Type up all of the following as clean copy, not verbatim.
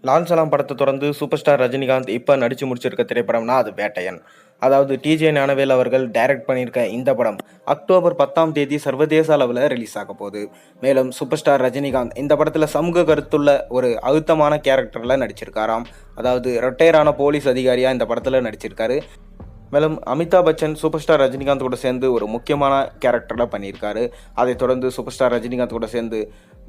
லால் சலாம் படத்த தொடர்ந்து super star Rajinikanth இப்ப நடிச்சு முடிச்சிருக்க திரைப்படம்னா அது வேட்டையன். அதாவது டிஜே ஞானவேல் அவர்கள் டைரக்ட் பண்ணியிருக்க இந்த படம் அக்டோபர் 10ஆம் தேதி சர்வதேச அளவுல ரிலீஸ் ஆக போகுது. மேலும் சூப்பர் ஸ்டார் ரஜினிகாந்த் இந்த படத்துல சமூக கருத்துள்ள ஒரு அழுத்தமான கேரக்டர்ல நடிச்சிருக்காராம். அதாவது ரிட்டையரான போலீஸ் அதிகாரியா இந்த படத்துல நடிச்சிருக்காரு. மேலும் அமிதாப் பச்சன் சூப்பர் ஸ்டார் ரஜினிகாந்த் கூட சேர்ந்து ஒரு முக்கியமான கேரக்டரில் பண்ணியிருக்காரு. அதைத் தொடர்ந்து சூப்பர் ஸ்டார் ரஜினிகாந்த் கூட சேர்ந்து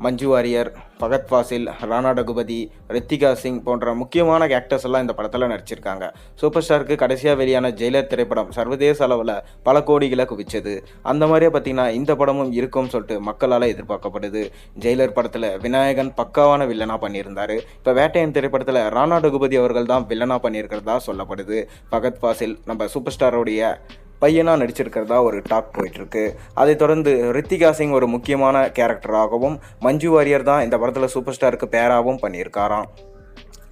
மஞ்சு வாரியர், ஃபகத் ஃபாசில், ராணா டகுபதி, ரித்திகா சிங் போன்ற முக்கியமான ஆக்டர்ஸ் எல்லாம் இந்த படத்தில் நடிச்சிருக்காங்க. சூப்பர் ஸ்டாருக்கு கடைசியாக வெளியான ஜெயிலர் திரைப்படம் சர்வதேச அளவில் பல கோடிகளை குவிச்சது. அந்த மாதிரியே பார்த்தீங்கன்னா இந்த படமும் இருக்கும்னு சொல்லிட்டு மக்களால் எதிர்பார்க்கப்படுது. ஜெயிலர் படத்தில் விநாயகன் பக்காவான வில்லனாக பண்ணியிருந்தார். இப்போ வேட்டையன் திரைப்படத்தில் ராணா டகுபதி அவர்கள் தான் வில்லனாக பண்ணியிருக்கிறதா சொல்லப்படுது. ஃபகத் ஃபாசில் நம்ம சூப்பர் ஸ்டாரோடைய பையனாக நடிச்சிருக்கிறதா ஒரு டாக் போயிட்டுருக்கு. அதைத் தொடர்ந்து ரித்திகா சிங் ஒரு முக்கியமான கேரக்டராகவும், மஞ்சு வாரியர் தான் இந்த படத்தில் சூப்பர் ஸ்டாருக்கு பேராகவும் பண்ணியிருக்காராம்.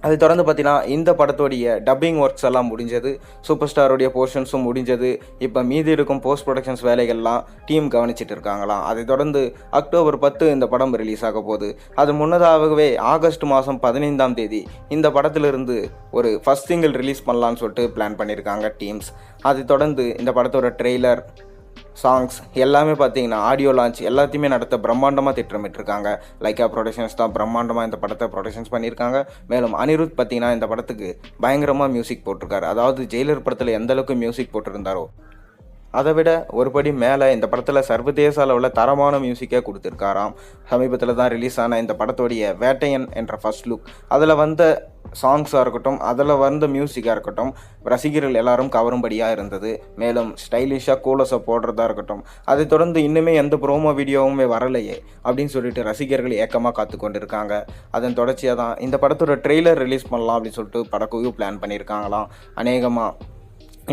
அதை தொடர்ந்து பார்த்தீங்கன்னா இந்த படத்தோடைய டப்பிங் ஒர்க்ஸ் எல்லாம் முடிஞ்சது. சூப்பர் ஸ்டாரோடைய போர்ஷன்ஸும் முடிஞ்சது. இப்போ மீதி இருக்கும் போஸ்ட் ப்ரொடக்ஷன்ஸ் வேலைகள்லாம் டீம் கவனிச்சிட்டு இருக்காங்களாம். அதை தொடர்ந்து அக்டோபர் 10 இந்த படம் ரிலீஸ் ஆக போகுது. அது முன்னதாகவே ஆகஸ்ட் மாதம் 15ஆம் தேதி இந்த படத்திலிருந்து ஒரு ஃபர்ஸ்ட் சிங்கிள் ரிலீஸ் பண்ணலான்னு சொல்லிட்டு பிளான் பண்ணியிருக்காங்க டீம்ஸ். அதை தொடர்ந்து இந்த படத்தோட ட்ரெய்லர், சாங்ஸ் எல்லாமே பார்த்தீங்கன்னா ஆடியோ லான்ச் எல்லாத்தையுமே நடத்த பிரம்மாண்டமாக திட்டமிட்டிருக்காங்க. லைக்கா ப்ரொடக்ஷன்ஸ் தான் பிரம்மாண்டமாக இந்த படத்தை ப்ரொடக்ஷன்ஸ் பண்ணியிருக்காங்க. மேலும் அனிருத் பார்த்தீங்கன்னா இந்த படத்துக்கு பயங்கரமாக மியூசிக் போட்டிருக்காரு. அதாவது ஜெயிலர் படத்தில் எந்த அளவுக்கு மியூசிக் போட்டிருந்தாரோ அதை விட ஒரு படி மேலே இந்த படத்தில் சர்வதேச அளவில் தரமான மியூசிக்கே கொடுத்துருக்காராம். சமீபத்தில் தான் ரிலீஸ் ஆன இந்த படத்தோடைய வேட்டையன் என்ற ஃபர்ஸ்ட் லுக், அதில் வந்த சாங்ஸாக இருக்கட்டும், அதில் வந்த மியூசிக்காக இருக்கட்டும், ரசிகர்கள் எல்லாரும் கவரும்படியாக இருந்தது. மேலும் ஸ்டைலிஷாக கூலஸை போடுறதா இருக்கட்டும், அதை தொடர்ந்து இன்னுமே எந்த ப்ரோமோ வீடியோவுமே வரலையே அப்படின்னு சொல்லிட்டு ரசிகர்கள் ஏக்கமாக காத்து கொண்டு இருக்காங்க. அதன் தொடர்ச்சியாக தான் இந்த படத்தோட ட்ரெய்லர் ரிலீஸ் பண்ணலாம் அப்படின்னு சொல்லிட்டு படக்குழு பிளான் பண்ணியிருக்காங்களாம். அநேகமாக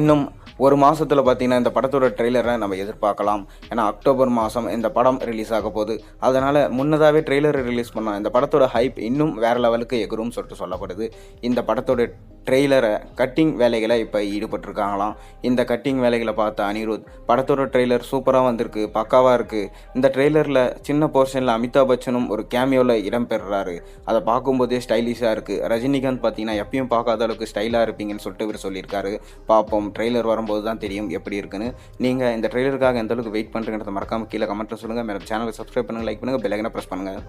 இன்னும் ஒரு மாதத்தில் பார்த்தீங்கன்னா இந்த படத்தோட ட்ரெய்லரை நம்ம எதிர்பார்க்கலாம். ஏன்னா அக்டோபர் மாதம் இந்த படம் ரிலீஸ் ஆக போகுது. அதனால் முன்னதாகவே ட்ரெய்லரை ரிலீஸ் பண்ணால் இந்த படத்தோட ஹைப் இன்னும் வேறு லெவலுக்கு எகுரும்னு சொல்லிட்டு சொல்லப்படுது. இந்த படத்தோட ட்ரெய்லரை கட்டிங் வேலைகளை இப்போ ஈடுபட்டிருக்காங்களாம். இந்த கட்டிங் வேலைகளை பார்த்த அனிருத், படத்தோட ட்ரெய்லர் சூப்பராக வந்திருக்கு, பக்காவாக இருக்குது. இந்த ட்ரெய்லரில் சின்ன போர்ஷனில் அமிதாப் பச்சனும் ஒரு கேமியோவில் இடம்பெறுறாரு. அதை பார்க்கும்போதே ஸ்டைலிஷாக இருக்குது. ரஜினிகாந்த் பார்த்தீங்கன்னா எப்பயும் பார்க்காத அளவுக்கு ஸ்டைலாக இருப்பீங்கன்னு சொல்லிட்டு இவர் சொல்லியிருக்காரு. பார்ப்போம், ட்ரெய்லர் வரும்போது தான் தெரியும் எப்படி இருக்குன்னு. நீங்கள் இந்த ட்ரெய்லருக்காக எந்த அளவுக்கு வெயிட் பண்ணுறீங்கிறத மறக்காமல் கீழே கமெண்ட்டில் சொல்லுங்கள். மேலும் சேனலை சப்ஸ்கிரைப் பண்ணுங்கள், லைக் பண்ணுங்கள், பெல் ஐகானை ப்ரெஸ் பண்ணுங்கள்.